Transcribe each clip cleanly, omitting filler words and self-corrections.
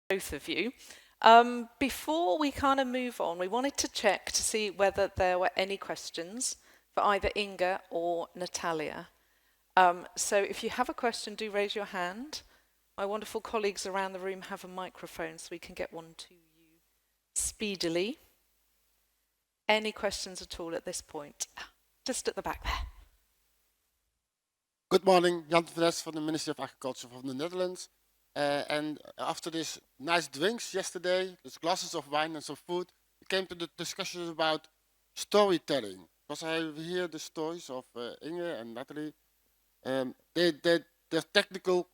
both of you. Before we kind of move on, we wanted to check to see whether there were any questions for either Inga or Natalia. So if you have a question, do raise your hand. My wonderful colleagues around the room have a microphone so we can get one to you speedily. Any questions at all at this point? Just at the back there. Good morning, Jan Vres from the Ministry of Agriculture from the Netherlands. And after this nice drinks yesterday, these glasses of wine and some food, we came to the discussion about storytelling. Because I hear the stories of Inge and Natalie. They're technical,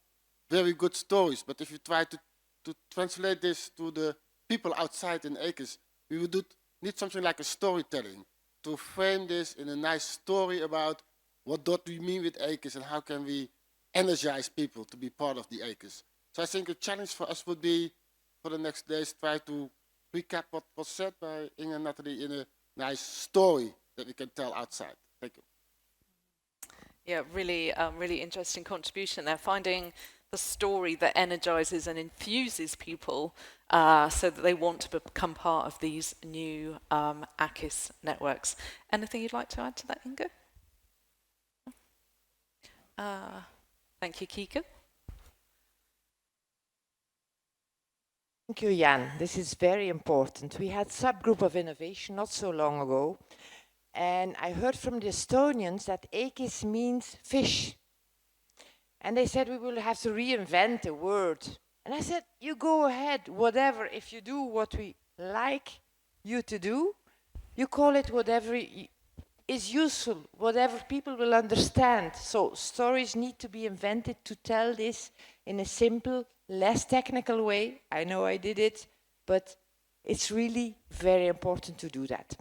very good stories. But if you try to translate this to the people outside in AKIS, we would need something like a storytelling to frame this in a nice story about what do we mean with AKIS and how can we energize people to be part of the AKIS. So I think a challenge for us would be, for the next days, try to recap what was said by Inge and Natalie in a nice story that we can tell outside. Thank you. Yeah, really interesting contribution there. Finding the story that energizes and infuses people so that they want to become part of these new AKIS networks. Anything you'd like to add to that, Inge? Thank you, Kika. Thank you, Jan. This is very important. We had subgroup of innovation not so long ago, and I heard from the Estonians that AKIS means fish. And they said we will have to reinvent the word. And I said, you go ahead, whatever. If you do what we like you to do, you call it whatever is useful, whatever people will understand. So stories need to be invented to tell this in a simple, less technical way. I know I did it, but it's really very important to do that.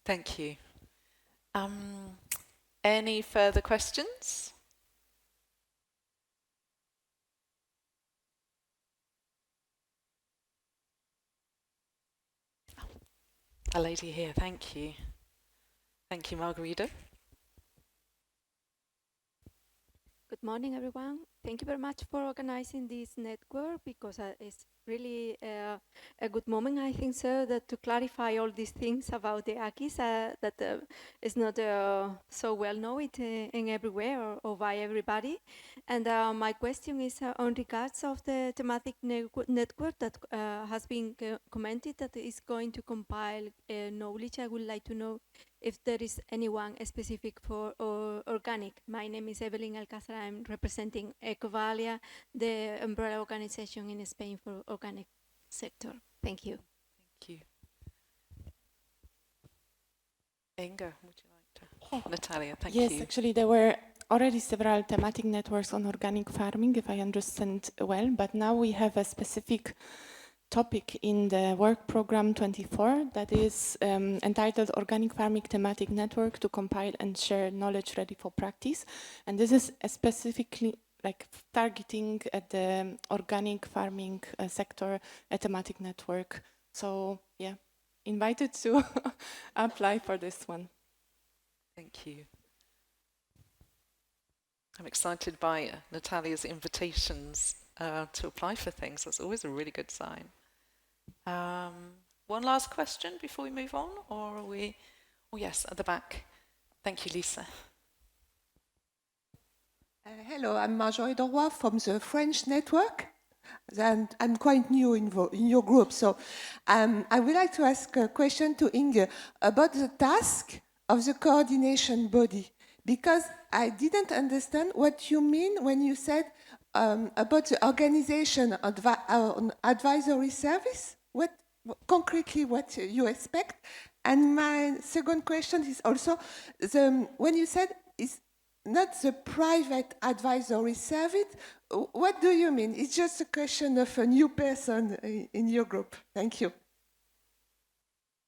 Thank you. Any further questions? A lady here, thank you. Thank you, Margarita. Good morning, everyone. Thank you very much for organizing this network because it's really a good moment, I think, so, that to clarify all these things about the AKIS that is not so well known in everywhere or by everybody. And my question is on regards of the thematic network that has been commented that is going to compile knowledge. I would like to know if there is anyone specific for organic. My name is Evelyn Alcázar. I'm representing Ecovalia, the umbrella organization in Spain for organic sector. Thank you. Thank you. Inga, would you like to? Natalia, thank you. Yes, actually there were already several thematic networks on organic farming, if I understand well, but now we have a specific topic in the work program 24 that is entitled Organic Farming Thematic Network to compile and share knowledge ready for practice. And this is specifically like targeting at the organic farming sector, a thematic network. So yeah, invited to apply for this one. Thank you. I'm excited by Natalia's invitations to apply for things. That's always a really good sign. One last question before we move on, or are we? Oh yes, at the back. Thank you, Lisa. Hello, I'm Marjorie Doroy from the French network. And I'm quite new in your group, so I would like to ask a question to Inge about the task of the coordination body, because I didn't understand what you mean when you said about the organization advisory service. What concretely what you expect? And my second question is also when you said it's not the private advisory service, what do you mean? It's just a question of a new person in your group. Thank you.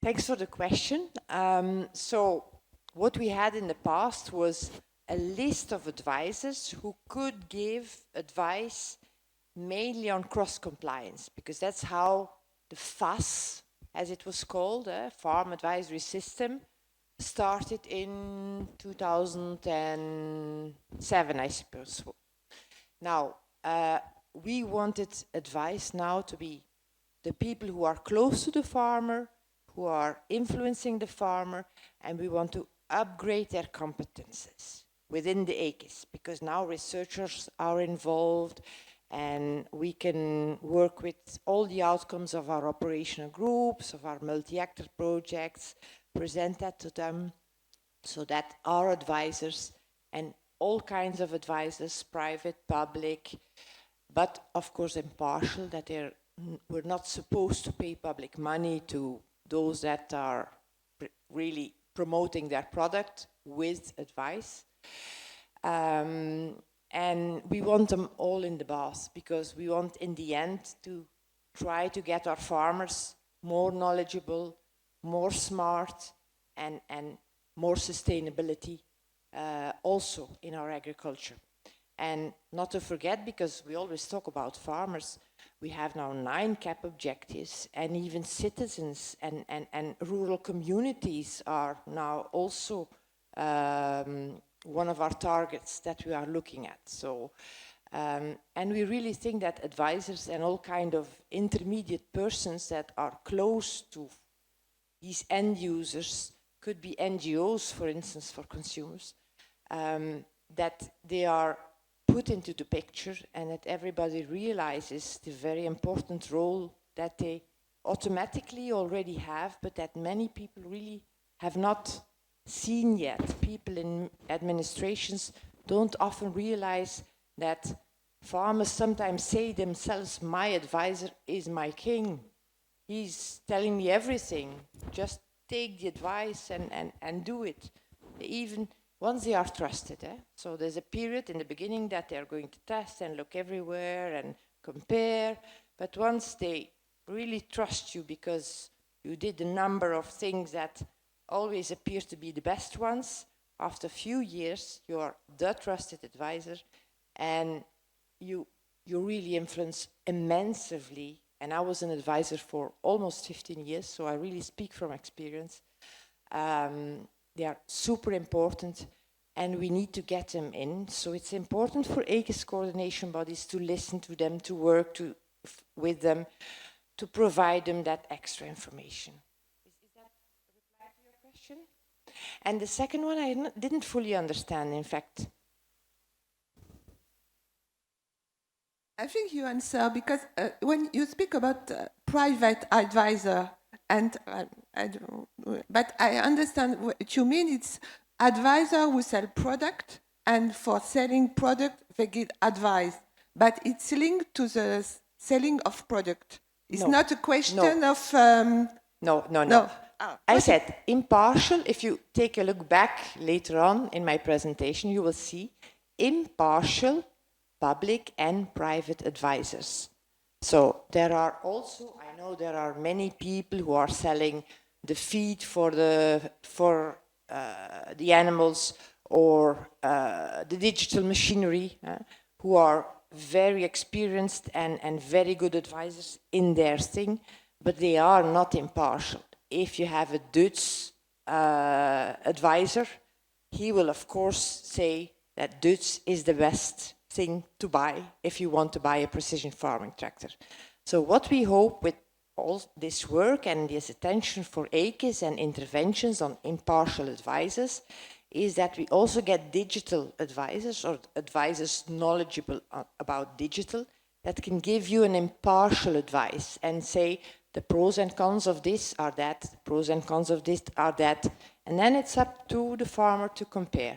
Thanks for the question. So what we had in the past was a list of advisors who could give advice mainly on cross-compliance, because that's how the FAS, as it was called, Farm Advisory System, started in 2007, I suppose. Now, we wanted advice now to be the people who are close to the farmer, who are influencing the farmer, and we want to upgrade their competences within the AKIS, because now researchers are involved and we can work with all the outcomes of our operational groups, of our multi-actor projects, present that to them, so that our advisors and all kinds of advisors, private, public, but of course impartial, that we're not supposed to pay public money to those that are really promoting their product with advice. And we want them all in the bath, because we want in the end to try to get our farmers more knowledgeable, more smart, and more sustainability also in our agriculture. And not to forget, because we always talk about farmers, we have now 9 CAP objectives, and even citizens and rural communities are now also one of our targets that we are looking at. So, and we really think that advisors and all kind of intermediate persons that are close to these end users, could be NGOs, for instance, for consumers, that they are put into the picture, and that everybody realizes the very important role that they automatically already have, but that many people really have not seen yet. People in administrations don't often realize that farmers sometimes say themselves, my advisor is my king. He's telling me everything. Just take the advice and do it. Even once they are trusted. So there's a period in the beginning that they're going to test and look everywhere and compare. But once they really trust you because you did a number of things that always appear to be the best ones, after a few years, you are the trusted advisor, and you really influence immensively. And I was an advisor for almost 15 years, so I really speak from experience. They are super important, and we need to get them in. So it's important for AKIS coordination bodies to listen to them, to work with them, to provide them that extra information. Is that a reply to your question? And the second one I didn't fully understand, in fact. I think you answer, because when you speak about private advisor, and but I understand what you mean. It's advisor who sell product, and for selling product they give advice, but it's linked to the selling of product. It's not a question of. No. Ah, I said impartial. If you take a look back later on in my presentation, you will see impartial public and private advisors. So there are also, I know there are many people who are selling the feed for the animals, or the digital machinery, who are very experienced and very good advisors in their thing, but they are not impartial. If you have a Dutch advisor, he will of course say that Dutch is the best thing to buy if you want to buy a precision farming tractor. So what we hope with all this work and this attention for AKIS and interventions on impartial advisors is that we also get digital advisors, or advisors knowledgeable about digital, that can give you an impartial advice and say the pros and cons of this are that, the pros and cons of this are that, and then it's up to the farmer to compare.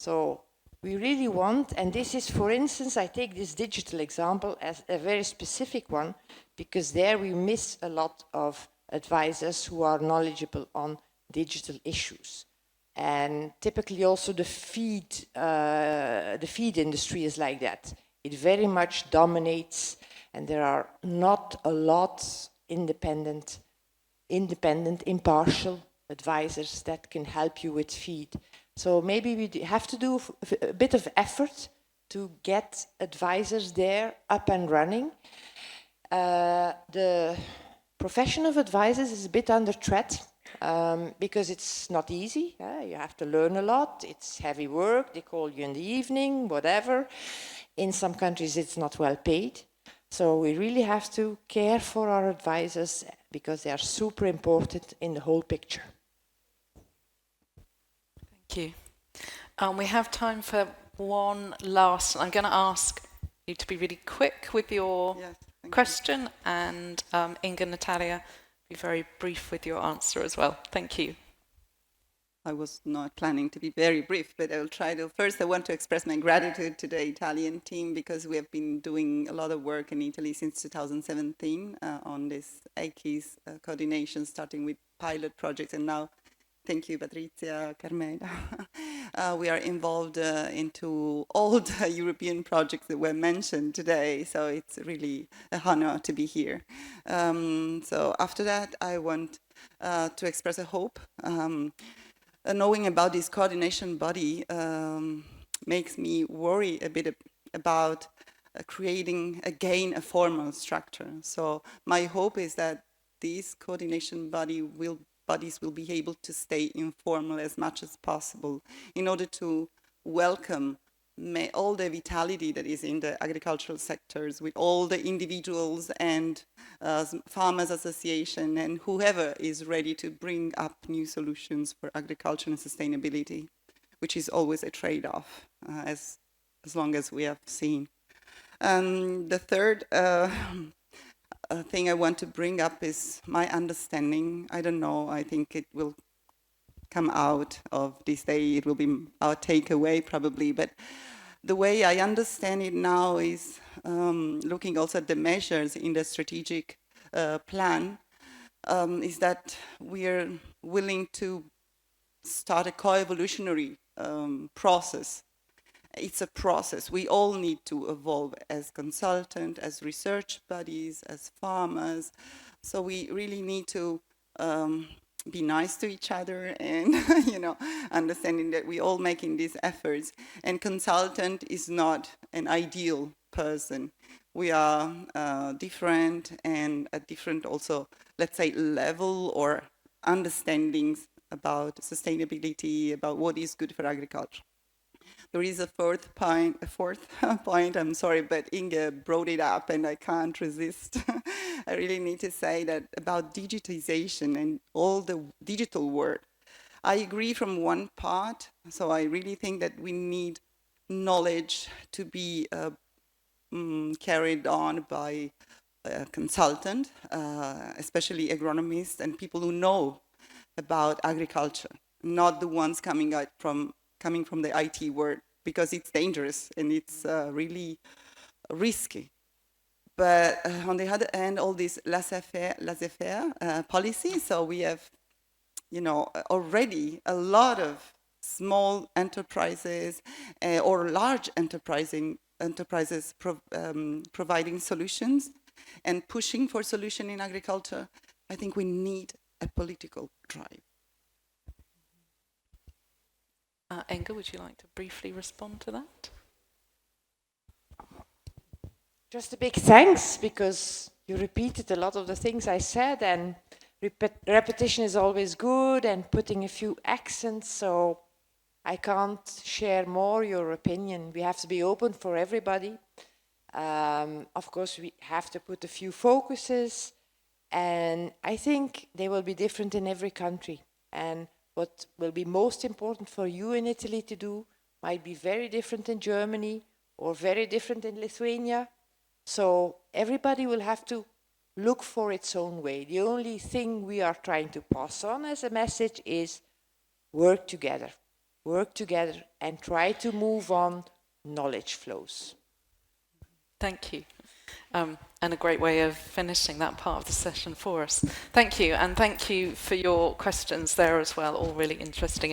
So we really want, and this is, for instance, I take this digital example as a very specific one, because there we miss a lot of advisors who are knowledgeable on digital issues. And typically also the feed industry is like that. It very much dominates, and there are not a lot independent, impartial advisors that can help you with feed. So maybe we have to do a bit of effort to get advisors there up and running. The profession of advisors is a bit under threat because it's not easy. You have to learn a lot. It's heavy work. They call you in the evening, whatever. In some countries, it's not well paid. So we really have to care for our advisors because they are super important in the whole picture. Thank you. We have time for one last. I'm going to ask you to be really quick with your question, and Inga, Natalia, be very brief with your answer as well. Thank you. I was not planning to be very brief, but I will try to. First, I want to express my gratitude to the Italian team because we have been doing a lot of work in Italy since 2017 on this AKIS coordination, starting with pilot projects, and now, thank you, Patrizia, Carmela. We are involved into all the European projects that were mentioned today, so it's really an honor to be here. So after that, I want to express a hope. Knowing about this coordination body makes me worry a bit about creating again a formal structure. So my hope is that this coordination bodies will be able to stay informal as much as possible in order to welcome all the vitality that is in the agricultural sectors with all the individuals and farmers association and whoever is ready to bring up new solutions for agriculture and sustainability, which is always a trade-off as long as we have seen. The third thing I want to bring up is my understanding. I don't know, I think it will come out of this day, it will be our takeaway probably, but the way I understand it now is looking also at the measures in the strategic plan, is that we are willing to start a co-evolutionary process. It's a process. We all need to evolve as consultants, as research bodies, as farmers. So we really need to be nice to each other and, understanding that we're all making these efforts. And consultant is not an ideal person. We are different and at different also, let's say, level or understandings about sustainability, about what is good for agriculture. There is a fourth point, I'm sorry, but Inge brought it up and I can't resist. I really need to say that about digitization and all the digital world. I agree from one part, so I really think that we need knowledge to be carried on by a consultant, especially agronomists and people who know about agriculture, not the ones coming from the IT world, because it's dangerous and it's really risky. But on the other hand, all this laissez-faire policy, so we have, already a lot of small enterprises or large enterprises providing solutions and pushing for solution in agriculture. I think we need a political drive. Inga, would you like to briefly respond to that? Just a big thanks, because you repeated a lot of the things I said, and repetition is always good, and putting a few accents, so I can't share more your opinion. We have to be open for everybody. Of course, we have to put a few focuses, and I think they will be different in every country. And what will be most important for you in Italy to do might be very different in Germany or very different in Lithuania. So everybody will have to look for its own way. The only thing we are trying to pass on as a message is work together and try to move on knowledge flows. Thank you. And a great way of finishing that part of the session for us. Thank you, and thank you for your questions there as well, all really interesting.